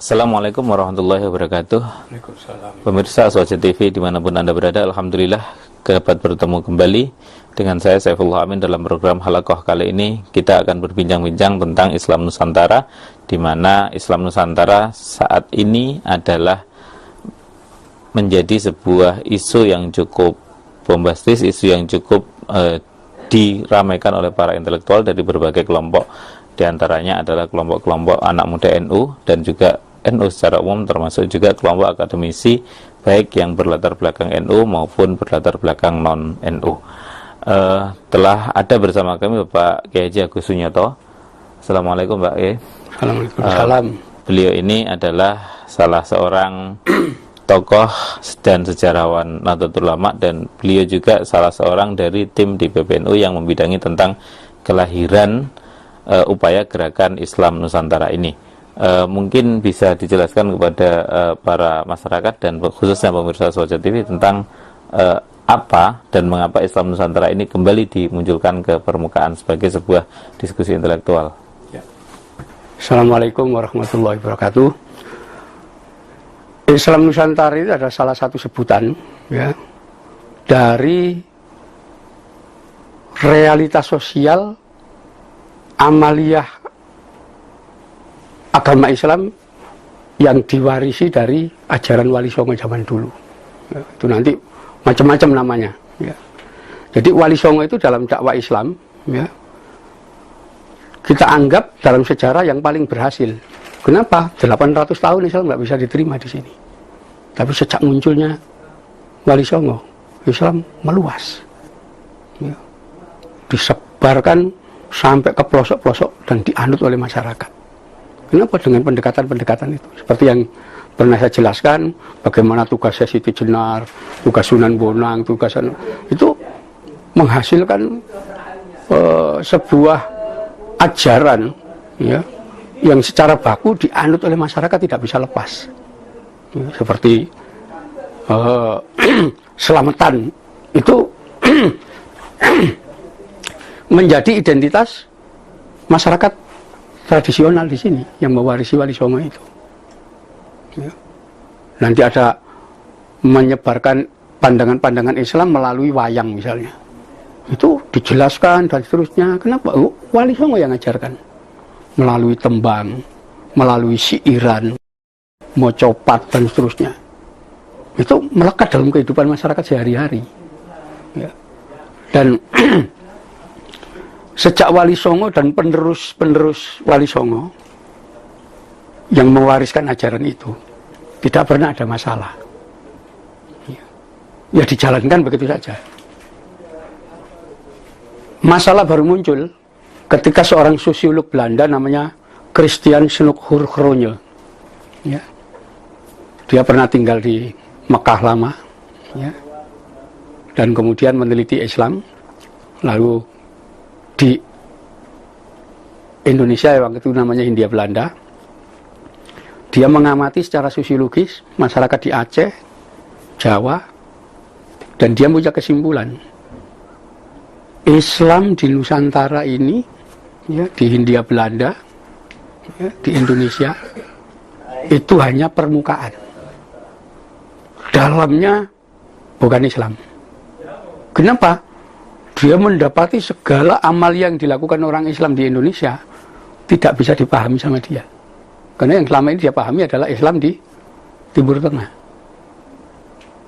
Assalamualaikum warahmatullahi wabarakatuh. Waalaikumsalam. Pemirsa Aswaja TV dimanapun Anda berada, Alhamdulillah dapat bertemu kembali dengan saya Saifullah Amin dalam program Halaqah. Kali ini kita akan berbincang-bincang tentang Islam Nusantara, di mana Islam Nusantara saat ini adalah menjadi sebuah isu yang cukup bombastis, isu yang cukup diramaikan oleh para intelektual dari berbagai kelompok. Di antaranya adalah kelompok-kelompok anak muda NU dan juga NU secara umum, termasuk juga kelompok akademisi baik yang berlatar belakang NU maupun berlatar belakang non-NU. Telah ada bersama kami Bapak Kiai Haji Agus Sunyoto. Assalamualaikum Pak Kiai. Assalamualaikum. Beliau ini adalah salah seorang tokoh dan sejarawan Nahdlatul Ulama, dan beliau juga salah seorang dari tim di PBNU yang membidangi tentang kelahiran upaya gerakan Islam Nusantara ini. Mungkin bisa dijelaskan kepada para masyarakat dan khususnya pemirsa Aswaja TV tentang apa dan mengapa Islam Nusantara ini kembali dimunculkan ke permukaan sebagai sebuah diskusi intelektual. Ya. Assalamualaikum warahmatullahi wabarakatuh. Islam Nusantara itu adalah salah satu sebutan ya dari realitas sosial amaliyah agama Islam yang diwarisi dari ajaran Wali Songo zaman dulu. Ya, itu nanti macam-macam namanya. Ya. Jadi Wali Songo itu dalam dakwah Islam, ya, kita anggap dalam sejarah yang paling berhasil. Kenapa? 800 tahun Islam nggak bisa diterima di sini. Tapi sejak munculnya Wali Songo, Islam meluas. Ya. Disebarkan sampai ke pelosok-pelosok dan dianut oleh masyarakat. Kenapa? Dengan pendekatan-pendekatan itu. Seperti yang pernah saya jelaskan, bagaimana tugasnya Siti Jenar, tugas Sunan Bonang, itu menghasilkan sebuah ajaran ya, yang secara baku dianut oleh masyarakat, tidak bisa lepas. Ya, seperti selamatan itu menjadi identitas masyarakat tradisional di sini yang mewarisi Wali Songo itu. Ya. Nanti ada menyebarkan pandangan-pandangan Islam melalui wayang misalnya. Itu dijelaskan dan seterusnya. Kenapa? Wali Songo yang ngajarkan. Melalui tembang, melalui siiran, mocopat dan seterusnya. Itu melekat dalam kehidupan masyarakat sehari-hari. Ya. Dan sejak Wali Songo dan penerus-penerus Wali Songo yang mewariskan ajaran itu, tidak pernah ada masalah. Ya dijalankan begitu saja. Masalah baru muncul ketika seorang sosiolog Belanda namanya Christian Schunck-Hurgronje. Ya. Dia pernah tinggal di Mekah lama, ya. Dan kemudian meneliti Islam, lalu di Indonesia waktu itu namanya Hindia Belanda. Dia mengamati secara sosiologis masyarakat di Aceh, Jawa, dan dia punya kesimpulan Islam di Nusantara ini, ya, di Hindia Belanda, ya, di Indonesia itu hanya permukaan, dalamnya bukan Islam. Kenapa? Dia mendapati segala amal yang dilakukan orang Islam di Indonesia tidak bisa dipahami sama dia. Karena yang selama ini dia pahami adalah Islam di Timur Tengah.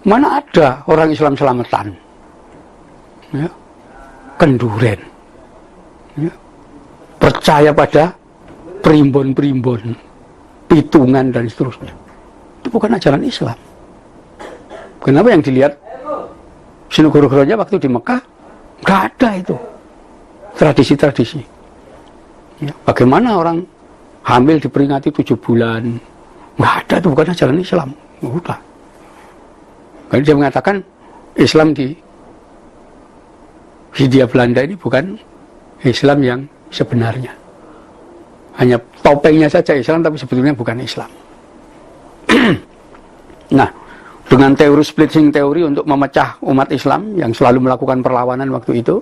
Mana ada orang Islam selamatan, ya, kenduren, ya, percaya pada primbon-primbon, pitungan dan seterusnya. Itu bukan ajaran Islam. Kenapa yang dilihat Schunck-Hurgronje waktu di Mekah? Nggak ada itu tradisi-tradisi. Ya, bagaimana orang hamil diperingati 7 bulan? Nggak ada, itu bukan ajaran Islam. Udah. Karena dia mengatakan Islam di Hindia Belanda ini bukan Islam yang sebenarnya. Hanya topengnya saja Islam, tapi sebetulnya bukan Islam. Nah, dengan teori splitting teori untuk memecah umat Islam yang selalu melakukan perlawanan waktu itu,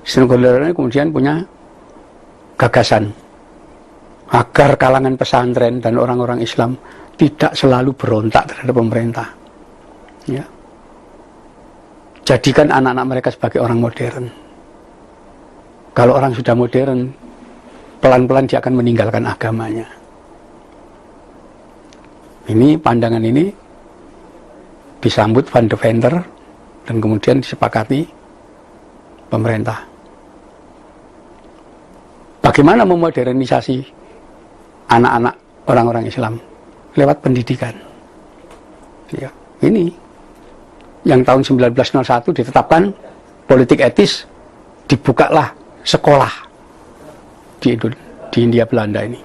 Schunck-Hurgronje kemudian punya gagasan agar kalangan pesantren dan orang-orang Islam tidak selalu berontak terhadap pemerintah. Ya. Jadikan anak-anak mereka sebagai orang modern. Kalau orang sudah modern, pelan-pelan dia akan meninggalkan agamanya. Ini pandangan ini disambut Van de Venter dan kemudian disepakati pemerintah. Bagaimana memodernisasi anak-anak orang-orang Islam? Lewat pendidikan. Ya, ini yang tahun 1901 ditetapkan politik etis, dibukalah sekolah di Hindia Belanda ini.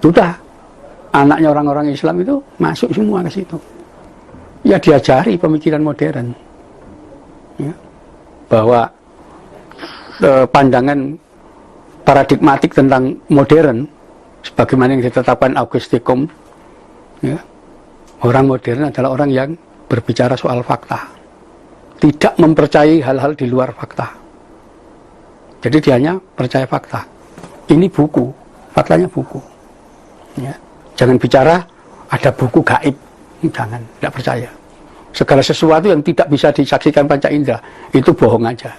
Sudah, anaknya orang-orang Islam itu masuk semua ke situ. Ya diajari pemikiran modern. Ya, bahwa pandangan paradigmatik tentang modern sebagaimana yang ditetapkan Auguste Comte, ya, orang modern adalah orang yang berbicara soal fakta, tidak mempercayai hal-hal di luar fakta. Jadi dia hanya percaya fakta. Ini buku, faktanya buku. Ya. Jangan bicara ada buku gaib, jangan, tidak percaya. Segala sesuatu yang tidak bisa disaksikan panca indera itu bohong aja.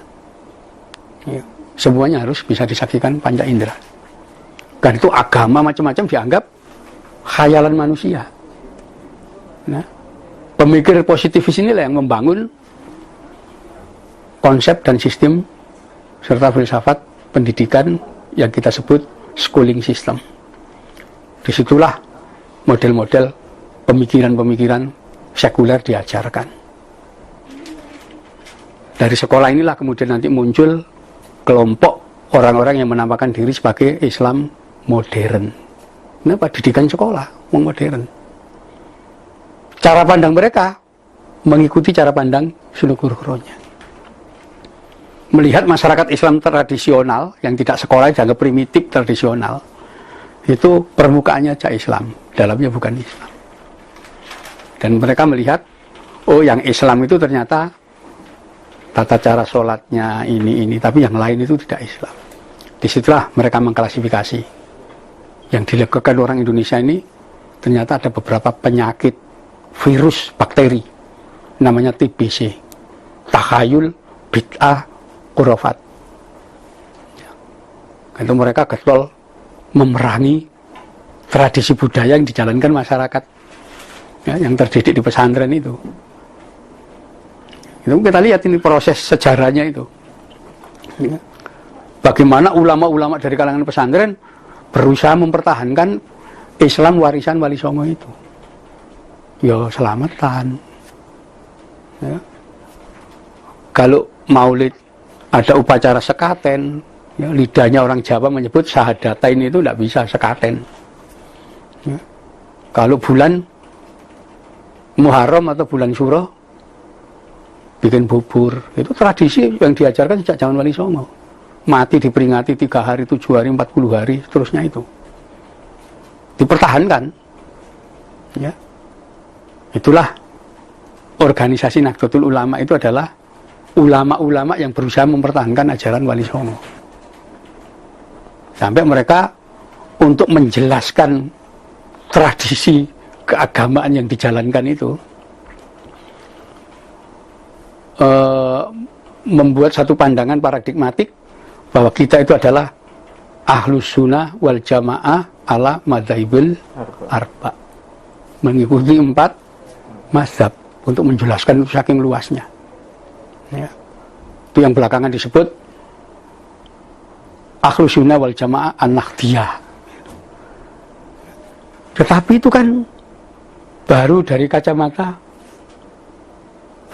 Ya. Semuanya harus bisa disaksikan panca indera. Karena itu agama macam-macam dianggap khayalan manusia. Nah, pemikir positivis inilah yang membangun konsep dan sistem serta filsafat pendidikan yang kita sebut schooling system. Disitulah model-model pemikiran-pemikiran sekuler diajarkan. Dari sekolah inilah kemudian nanti muncul kelompok orang-orang yang menampakkan diri sebagai Islam modern. Kenapa? Didikan sekolah, modern. Cara pandang mereka mengikuti cara pandang Sunan Guru-gurunya. Melihat masyarakat Islam tradisional yang tidak sekolah dianggap primitif tradisional, itu permukaannya aja Islam, dalamnya bukan Islam. Dan mereka melihat, oh yang Islam itu ternyata tata cara sholatnya ini, tapi yang lain itu tidak Islam. Disitulah mereka mengklasifikasi. Yang dilakukan orang Indonesia ini ternyata ada beberapa penyakit virus bakteri, namanya TBC, takhayul bid'ah khurafat. Itu mereka getol memerangi tradisi budaya yang dijalankan masyarakat, ya, yang terdidik di pesantren itu. Itu kita lihat ini proses sejarahnya itu. Ya. Bagaimana ulama-ulama dari kalangan pesantren berusaha mempertahankan Islam warisan Wali Songo itu. Ya selamatan. Ya. Kalau maulid ada upacara sekaten, ya, lidahnya orang Jawa menyebut syahadatain itu tidak bisa sekaten. Ya. Kalau bulan Muharram atau bulan Syuro bikin bubur, itu tradisi yang diajarkan sejak zaman Wali Songo. Mati diperingati 3 hari, 7 hari, 40 hari, seterusnya itu dipertahankan. Ya. Itulah organisasi Nahdlatul Ulama, itu adalah ulama-ulama yang berusaha mempertahankan ajaran Wali Songo. Sampai mereka untuk menjelaskan tradisi keagamaan yang dijalankan itu, membuat satu pandangan paradigmatik bahwa kita itu adalah ahlus sunnah wal jamaah ala madzhabil arba, mengikuti 4 mazhab, untuk menjelaskan saking luasnya. Ya. Itu yang belakangan disebut ahlus sunnah wal jamaah an-Nahdiyah. Tetapi itu kan baru dari kacamata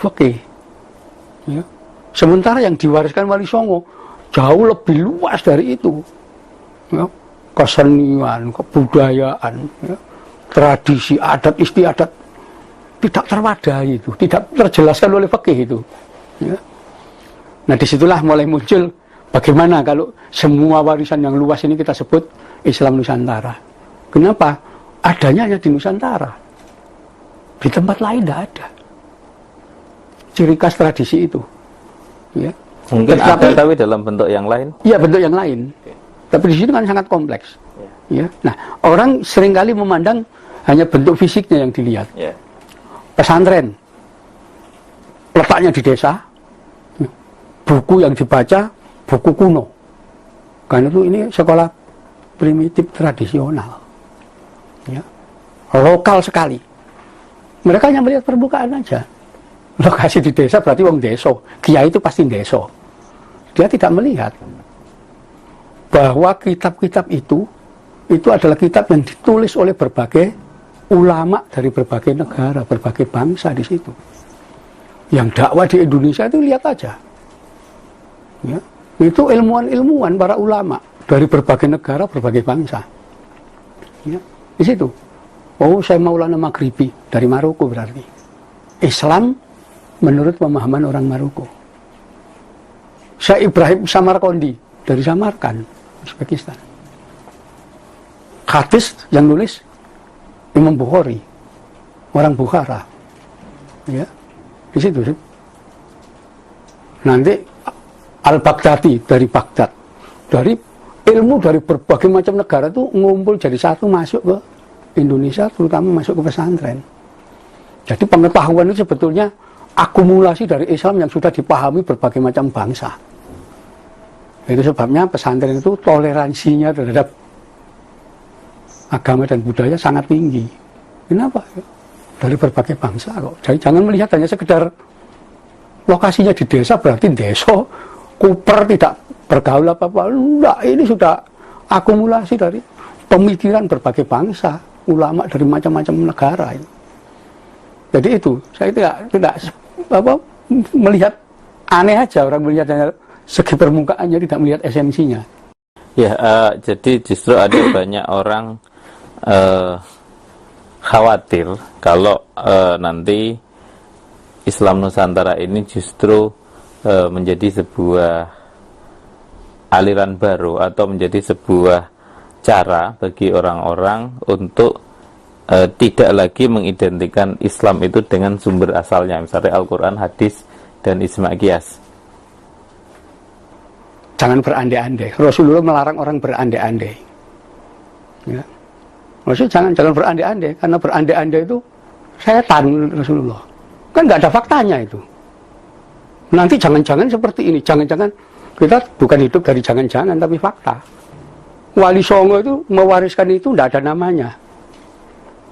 fikih. Ya. Sementara yang diwariskan Wali Songo jauh lebih luas dari itu. Ya. Kesenian, kebudayaan, ya. Tradisi, adat istiadat tidak terwadai itu, tidak terjelaskan oleh fikih itu. Ya. Nah disitulah mulai muncul bagaimana kalau semua warisan yang luas ini kita sebut Islam Nusantara. Kenapa? Adanya hanya di Nusantara. Di tempat lain tidak ada. Ciri khas tradisi itu. Ya. Mungkin ada tapi dalam bentuk yang lain. Iya, bentuk yang lain. Tapi di sini kan sangat kompleks. Ya. Nah, orang seringkali memandang hanya bentuk fisiknya yang dilihat. Ya. Pesantren letaknya di desa, buku yang dibaca buku kuno. Karena itu ini sekolah primitif tradisional, ya, lokal sekali. Mereka hanya melihat permukaan aja. Lokasi di desa berarti wong deso, kiai itu pasti deso. Dia tidak melihat bahwa kitab-kitab itu adalah kitab yang ditulis oleh berbagai ulama dari berbagai negara, berbagai bangsa di situ. Yang dakwah di Indonesia itu lihat aja, ya, itu ilmuwan-ilmuwan para ulama dari berbagai negara, berbagai bangsa, ya, di situ. Oh, saya Maulana Maghribi dari Maroko berarti Islam menurut pemahaman orang Maroko. Saya Ibrahim Samarkandi dari Samarkand, Uzbekistan. Hadis yang nulis Imam Bukhari, orang Bukhara, ya, di situ sih. Nanti Al-Baghdadi dari Baghdad, dari ilmu dari berbagai macam negara itu ngumpul jadi satu masuk ke Indonesia, terutama masuk ke pesantren. Jadi pengetahuan itu sebetulnya akumulasi dari Islam yang sudah dipahami berbagai macam bangsa. Itu sebabnya pesantren itu toleransinya terhadap agama dan budaya sangat tinggi. Kenapa? Dari berbagai bangsa kok. Jadi jangan melihat hanya sekedar lokasinya di desa berarti deso, kuper, tidak bergaul apa-apa. Enggak, ini sudah akumulasi dari pemikiran berbagai bangsa, ulama dari macam-macam negara. Jadi itu, saya tidak melihat aneh aja orang melihat hanya segi permukaannya, tidak melihat esensinya. Ya, jadi justru ada banyak orang khawatir kalau nanti Islam Nusantara ini justru menjadi sebuah aliran baru atau menjadi sebuah cara bagi orang-orang untuk tidak lagi mengidentikan Islam itu dengan sumber asalnya, misalnya Al-Quran, hadis, dan ijma' qiyas. Jangan berandai-andai. Rasulullah melarang orang berandai-andai. Ya. Maksudnya jangan berandai-andai, karena berandai-andai itu setan Rasulullah. Kan nggak ada faktanya itu. Nanti jangan-jangan seperti ini, jangan-jangan kita bukan hidup dari jangan-jangan tapi fakta. Wali Songo itu mewariskan itu nggak ada namanya.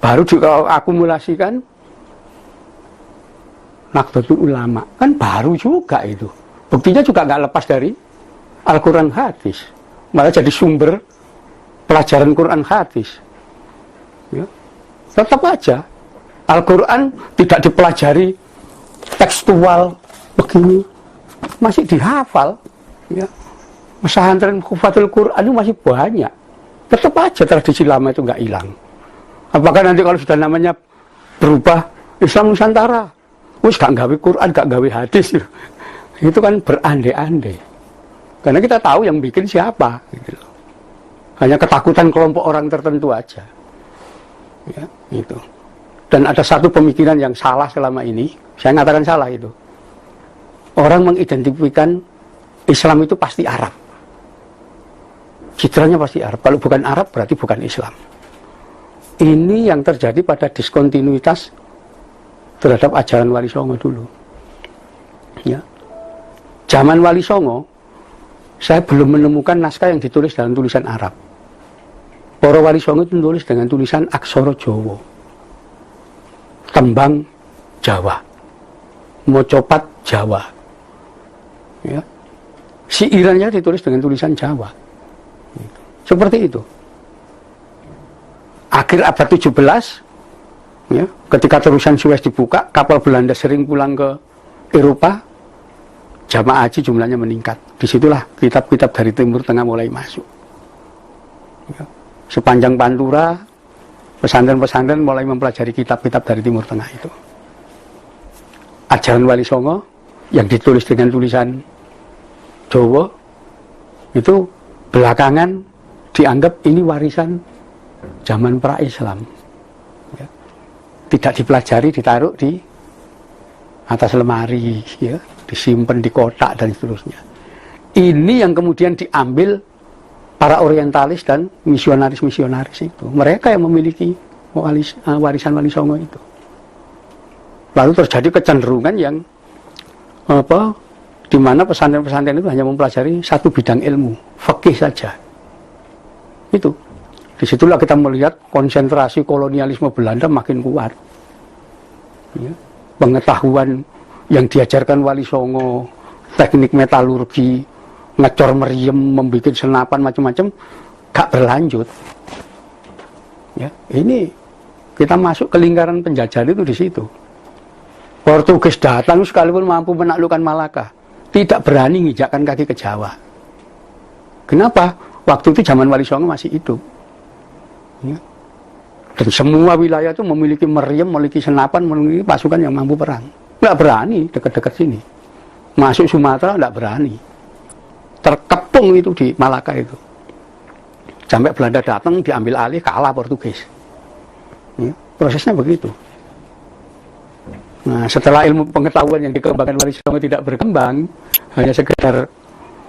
Baru diakumulasikan Nahdlatul Ulama, kan baru juga itu. Buktinya juga nggak lepas dari Al-Quran hadis, malah jadi sumber pelajaran Quran hadis. Ya. Tetap aja Al-Quran tidak dipelajari tekstual begini, masih dihafal. Ya. Pesantren Hufatul Quran itu masih banyak. Tetap aja tradisi lama itu nggak hilang. Apakah nanti kalau sudah namanya berubah Islam Nusantara, wis gak gawe Quran, gak gawe hadis, itu kan berandai-andai. Karena kita tahu yang bikin siapa, gitu. Hanya ketakutan kelompok orang tertentu aja. Ya, itu. Dan ada satu pemikiran yang salah selama ini, saya ngatakan salah itu. Orang mengidentifikkan Islam itu pasti Arab. Citranya pasti Arab. Kalau bukan Arab berarti bukan Islam. Ini yang terjadi pada diskontinuitas terhadap ajaran Wali Songo dulu. Ya. Zaman Wali Songo, saya belum menemukan naskah yang ditulis dalam tulisan Arab. Para Wali Songo itu tulis dengan tulisan aksara Jawa, tembang Jawa, mocopat Jawa. Ya. Siirannya ditulis dengan tulisan Jawa. Seperti itu. Akhir abad 17, ya, ketika terusan Suez dibuka, kapal Belanda sering pulang ke Eropa, jamaah haji jumlahnya meningkat. Disitulah kitab-kitab dari Timur Tengah mulai masuk. Ya. Sepanjang Pantura, pesantren-pesantren mulai mempelajari kitab-kitab dari Timur Tengah itu. Ajaran Wali Songo yang ditulis dengan tulisan Jawa itu belakangan dianggap ini warisan zaman pra-Islam. Ya. Tidak dipelajari, ditaruh di atas lemari, ya, disimpan di kotak dan seterusnya. Ini yang kemudian diambil para orientalis dan misionaris-misionaris itu. Mereka yang memiliki warisan Wali Songo itu. Lalu terjadi kecenderungan yang di mana pesantren-pesantren itu hanya mempelajari satu bidang ilmu, fikih saja. Itu. Disitulah kita melihat konsentrasi kolonialisme Belanda makin kuat. Ya. Pengetahuan yang diajarkan Wali Songo, teknik metalurgi, ngecor meriem, membuat senapan macam-macam, gak berlanjut. Ya, ini kita masuk ke lingkaran penjajahan itu di situ. Portugis datang sekalipun mampu menaklukkan Malaka, tidak berani menginjakkan kaki ke Jawa. Kenapa? Waktu itu zaman Wali Songo masih hidup. Ya. Dan semua wilayah itu memiliki meriam, memiliki senapan, memiliki pasukan yang mampu perang. Nggak berani dekat-dekat sini. Masuk Sumatera nggak berani. Terkepung itu di Malaka itu. Sampai Belanda datang, diambil alih, kalah Portugis. Ya. Prosesnya begitu. Nah, setelah ilmu pengetahuan yang dikembangkan Wali Songo tidak berkembang, hanya sekedar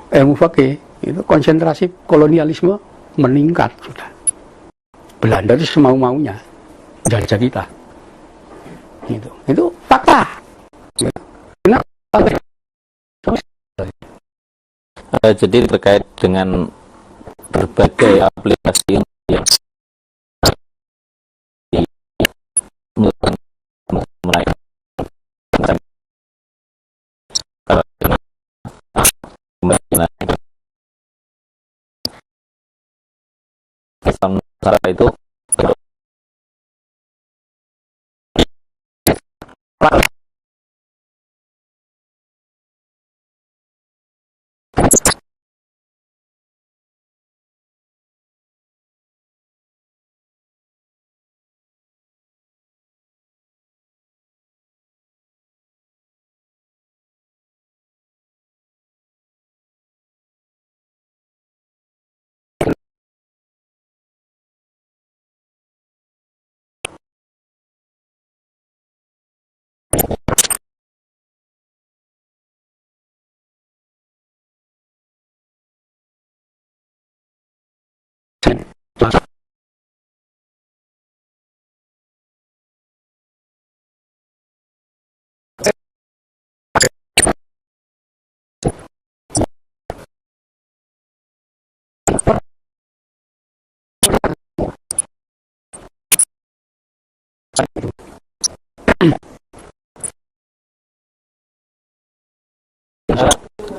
ilmu fikih, itu konsentrasi kolonialisme meningkat sudah. Belanda itu semau-maunya jajah kita. Gitu. Itu fakta. Kenapa? Jadi terkait dengan berbagai aplikasi yang Nusantara itu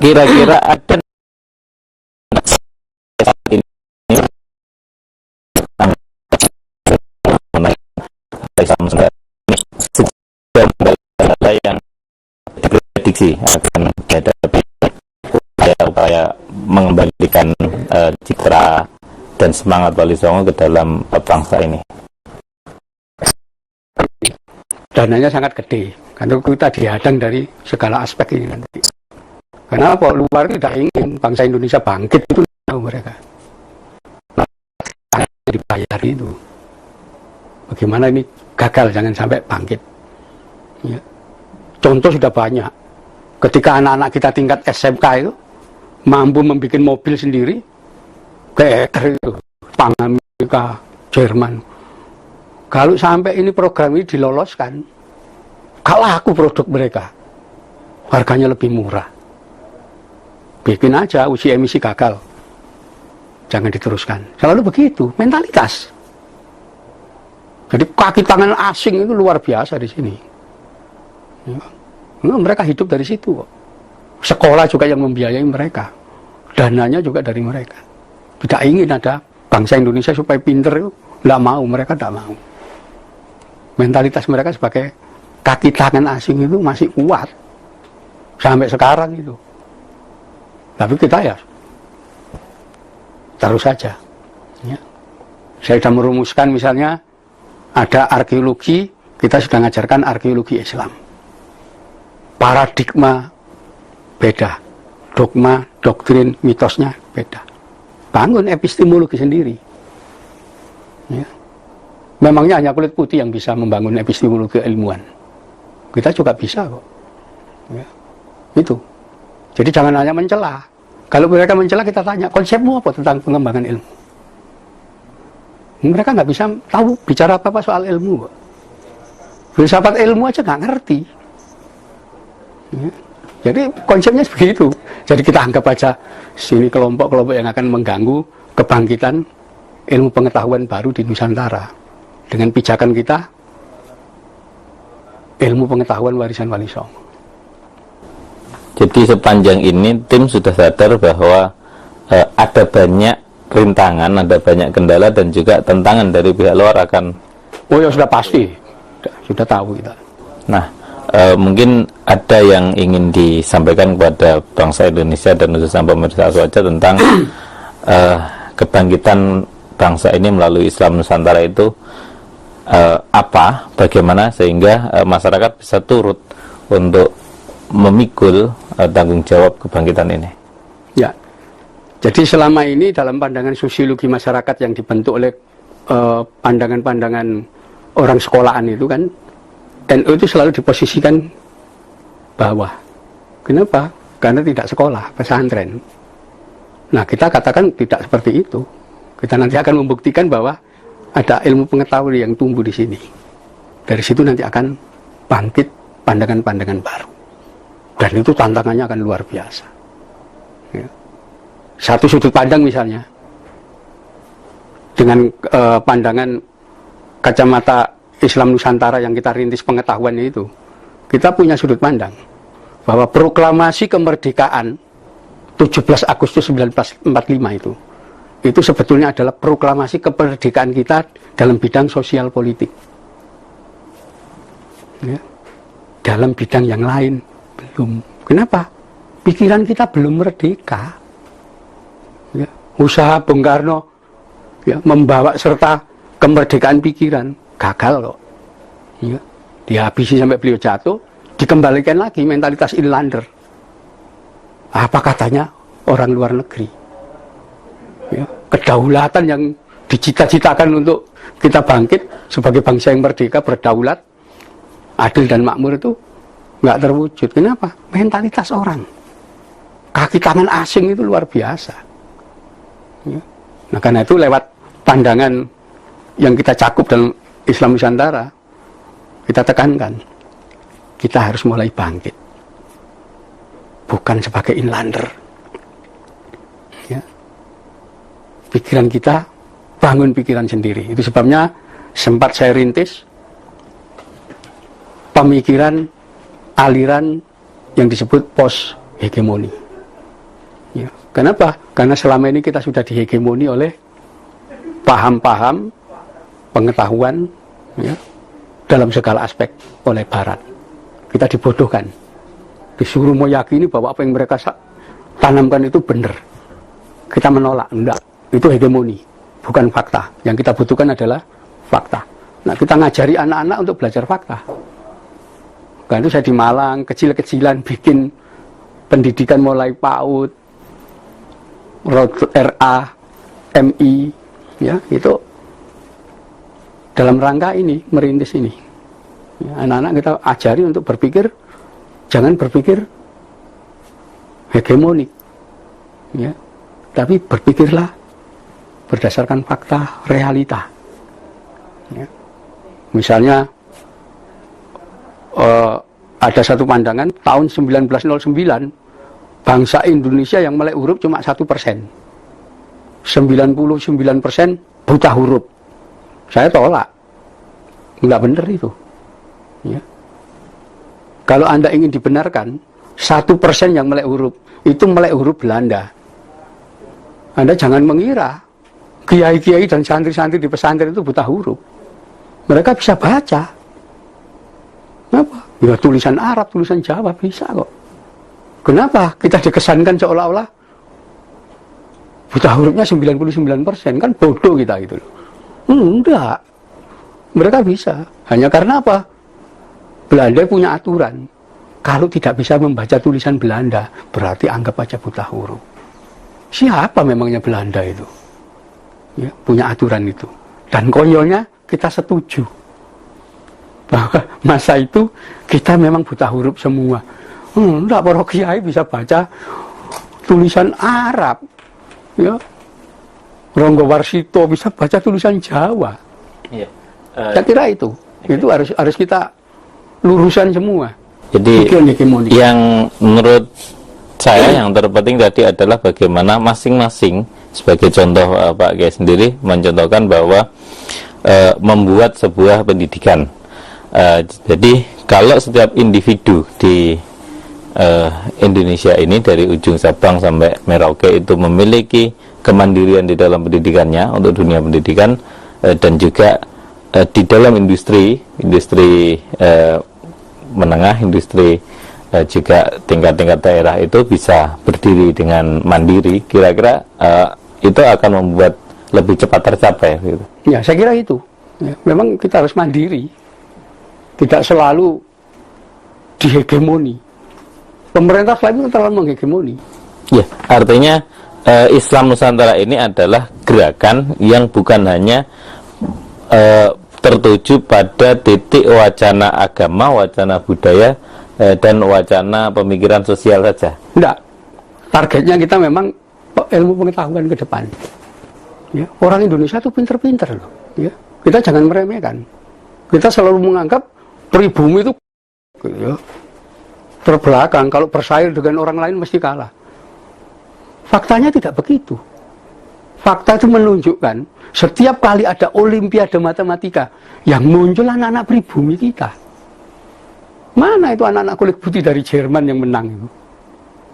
kira-kira ada yang diprediksi akan ada upaya mengembalikan citra dan semangat Wali Songo ke dalam bangsa ini. Dananya sangat gede, karena kita dihadang dari segala aspek ini nanti. Kenapa luar tidak ingin bangsa Indonesia bangkit, itu tahu mereka. Dibayar itu. Bagaimana ini gagal, jangan sampai bangkit. Ya. Contoh sudah banyak. Ketika anak-anak kita tingkat SMK itu mampu membuat mobil sendiri, kayak itu, Jepang, Amerika, Jerman. Kalau sampai ini program ini diloloskan, gak laku produk mereka, harganya lebih murah. Bikin aja uji emisi gagal, jangan diteruskan. Selalu begitu, mentalitas. Jadi kaki tangan asing itu luar biasa di sini. Ya. Nah, mereka hidup dari situ kok. Sekolah juga yang membiayai mereka, dananya juga dari mereka. Tidak ingin ada bangsa Indonesia supaya pinter itu, tidak mau, mereka tidak mau. Mentalitas mereka sebagai kaki tangan asing itu masih kuat sampai sekarang itu. Tapi kita ya terus saja. Ya. Saya sudah merumuskan misalnya ada arkeologi, kita sudah mengajarkan arkeologi Islam. Paradigma beda, dogma, doktrin, mitosnya beda. Bangun epistemologi sendiri. Ya. Memangnya hanya kulit putih yang bisa membangun epistemologi ilmuwan. Kita juga bisa kok. Ya. Itu. Jadi jangan hanya mencela. Kalau mereka mencela, kita tanya, konsepmu apa tentang pengembangan ilmu? Mereka nggak bisa tahu bicara apa-apa soal ilmu. Filsafat ilmu aja nggak ngerti. Ya. Jadi konsepnya begitu. Jadi kita anggap aja sini kelompok-kelompok yang akan mengganggu kebangkitan ilmu pengetahuan baru di Nusantara. Dengan pijakan kita, ilmu pengetahuan warisan Wali Songo. Jadi sepanjang ini tim sudah sadar bahwa ada banyak rintangan, ada banyak kendala dan juga tantangan dari pihak luar akan. Oh ya sudah pasti, sudah tahu kita. Nah, mungkin ada yang ingin disampaikan kepada bangsa Indonesia dan khususnya pemirsa Aswaja tentang kebangkitan bangsa ini melalui Islam Nusantara itu apa, bagaimana sehingga masyarakat bisa turut untuk memikul tanggung jawab kebangkitan ini. Ya, jadi selama ini dalam pandangan sosiologi masyarakat yang dibentuk oleh pandangan-pandangan orang sekolahan itu kan, NU itu selalu diposisikan bawah. Kenapa? Karena tidak sekolah, pesantren. Nah, kita katakan tidak seperti itu. Kita nanti akan membuktikan bahwa ada ilmu pengetahuan yang tumbuh di sini. Dari situ nanti akan bangkit pandangan-pandangan baru. Dan itu tantangannya akan luar biasa. Ya. Satu sudut pandang misalnya, dengan pandangan kacamata Islam Nusantara yang kita rintis pengetahuannya itu, kita punya sudut pandang bahwa proklamasi kemerdekaan 17 Agustus 1945 itu sebetulnya adalah proklamasi kemerdekaan kita dalam bidang sosial politik. Ya. Dalam bidang yang lain belum. Kenapa? Pikiran kita belum merdeka. Ya. Usaha Bung Karno ya, membawa serta kemerdekaan pikiran gagal kok. Ya. Dihabisi sampai beliau jatuh, dikembalikan lagi mentalitas inlander. Apa katanya orang luar negeri? Ya. Kedaulatan yang dicita-citakan untuk kita bangkit sebagai bangsa yang merdeka, berdaulat, adil dan makmur itu nggak terwujud. Kenapa? Mentalitas orang. Kaki tangan asing itu luar biasa. Ya. Nah, karena itu lewat pandangan yang kita cakup dalam Islam Nusantara, kita tekankan, kita harus mulai bangkit. Bukan sebagai inlander. Ya. Pikiran kita, bangun pikiran sendiri. Itu sebabnya sempat saya rintis pemikiran aliran yang disebut post hegemoni. Ya. Kenapa? Karena selama ini kita sudah dihegemoni oleh paham-paham pengetahuan ya, dalam segala aspek oleh Barat. Kita dibodohkan, disuruh meyakini bahwa apa yang mereka tanamkan itu benar. Kita menolak, enggak, itu hegemoni, bukan fakta. Yang kita butuhkan adalah fakta. Nah, kita ngajari anak-anak untuk belajar fakta. Karena itu saya di Malang, kecil-kecilan bikin pendidikan mulai PAUD, RA, MI, ya, itu dalam rangka ini, merintis ini. Ya, anak-anak kita ajari untuk berpikir, jangan berpikir hegemonik, ya, tapi berpikirlah berdasarkan fakta, realita. Ya. Misalnya, ada satu pandangan tahun 1909 bangsa Indonesia yang melek huruf cuma 1%, 99% buta huruf. Saya tolak, nggak benar itu. Ya. Kalau Anda ingin dibenarkan 1% yang melek huruf itu melek huruf Belanda. Anda jangan mengira kiai-kiai dan santri-santri di pesantren itu buta huruf. Mereka bisa baca. Kenapa? Ya tulisan Arab, tulisan Jawa bisa kok. Kenapa kita dikesankan seolah-olah buta hurufnya 99%? Kan bodoh kita gitu loh. Enggak. Mereka bisa. Hanya karena apa? Belanda punya aturan. Kalau tidak bisa membaca tulisan Belanda, berarti anggap aja buta huruf. Siapa memangnya Belanda itu? Ya, punya aturan itu. Dan konyolnya kita setuju bahwa masa itu kita memang buta huruf semua. Enggak, para kiai bisa baca tulisan Arab, ya. Ronggo Warsito bisa baca tulisan Jawa. Iya. Saya kira itu harus kita lurusan semua. Jadi yang menurut saya yang terpenting tadi adalah bagaimana masing-masing sebagai contoh Pak Kiai sendiri mencontohkan bahwa membuat sebuah pendidikan. Jadi kalau setiap individu di Indonesia ini dari ujung Sabang sampai Merauke itu memiliki kemandirian di dalam pendidikannya untuk dunia pendidikan dan juga di dalam industri menengah, industri juga tingkat-tingkat daerah itu bisa berdiri dengan mandiri, kira-kira itu akan membuat lebih cepat tercapai gitu. Ya, saya kira itu. Ya, memang kita harus mandiri, tidak selalu dihegemoni. Pemerintah selain itu terlalu menghegemoni. Ya, artinya Islam Nusantara ini adalah gerakan yang bukan hanya tertuju pada titik wacana agama, wacana budaya, dan wacana pemikiran sosial saja. Tidak. Targetnya kita memang ilmu pengetahuan ke depan. Ya, orang Indonesia itu pinter-pinter loh. Ya, kita jangan meremehkan. Kita selalu menganggap pribumi itu ya, terbelakang. Kalau bersaing dengan orang lain mesti kalah. Faktanya tidak begitu. Fakta itu menunjukkan setiap kali ada olimpiade matematika yang muncul anak-anak pribumi kita. Mana itu anak-anak kulit putih dari Jerman yang menang itu?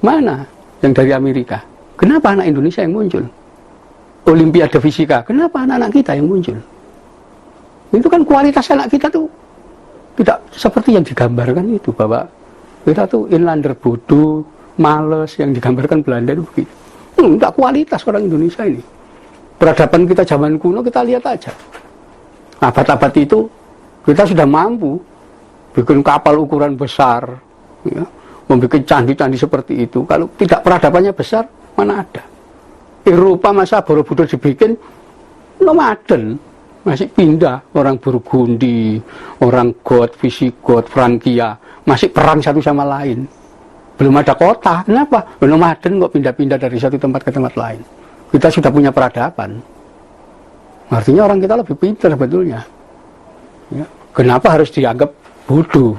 Mana yang dari Amerika? Kenapa anak Indonesia yang muncul? Olimpiade fisika, kenapa anak-anak kita yang muncul? Itu kan kualitas anak kita tuh tidak seperti yang digambarkan itu, bahwa kita tuh inlander bodoh, males, yang digambarkan Belanda itu begitu. Tidak kualitas orang Indonesia ini. Peradaban kita zaman kuno kita lihat aja. Abad-abad itu kita sudah mampu bikin kapal ukuran besar, ya, membuat candi-candi seperti itu. Kalau tidak peradabannya besar, mana ada? Eropa masa Borobudur dibikin nomaden, masih pindah orang Burgundi, orang Goth, Visigoth, Frankia, masih perang satu sama lain. Belum ada kota, kenapa? Nomaden kok pindah-pindah dari satu tempat ke tempat lain. Kita sudah punya peradaban. Artinya orang kita lebih pintar sebetulnya. Ya. Kenapa harus dianggap bodoh,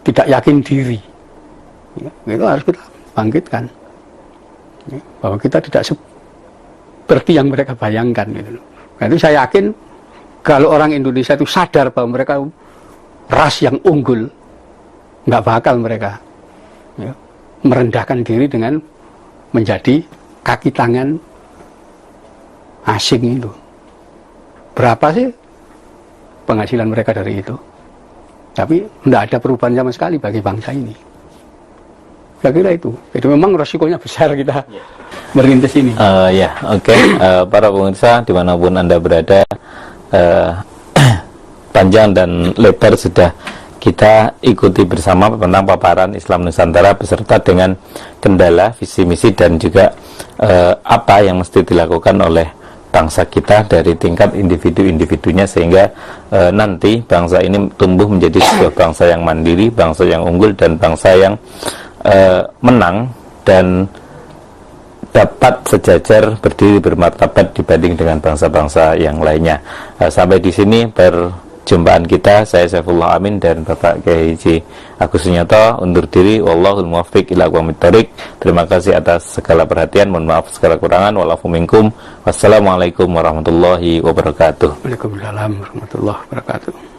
tidak yakin diri? Ya, itu harus kita bangkitkan. Ya, bahwa kita tidak seperti yang mereka bayangkan. Gitu. Nah, itu saya yakin kalau orang Indonesia itu sadar bahwa mereka ras yang unggul, nggak bakal mereka ya, merendahkan diri dengan menjadi kaki tangan asing itu. Berapa sih penghasilan mereka dari itu? Tapi tidak ada perubahan sama sekali bagi bangsa ini. Saya kira itu. Jadi memang resikonya besar kita merintis ini. Oke. Para pemirsa dimanapun Anda berada, panjang dan lebar sudah kita ikuti bersama tentang paparan Islam Nusantara beserta dengan kendala, visi misi dan juga apa yang mesti dilakukan oleh bangsa kita dari tingkat individu-individunya sehingga nanti bangsa ini tumbuh menjadi sebuah bangsa yang mandiri, bangsa yang unggul dan bangsa yang menang dan dapat sejajar berdiri bermartabat dibanding dengan bangsa-bangsa yang lainnya. Sampai di sini perjumpaan kita. Saya Saifullah Amin dan Bapak Kiai Haji Agus Sunyoto undur diri. Wallahul muwaffiq ila aqwamit thoriq. Terima kasih atas segala perhatian. Mohon maaf segala kurangan. Walafu minkum. Wassalamualaikum warahmatullahi wabarakatuh. Waalaikumsalam warahmatullahi wabarakatuh.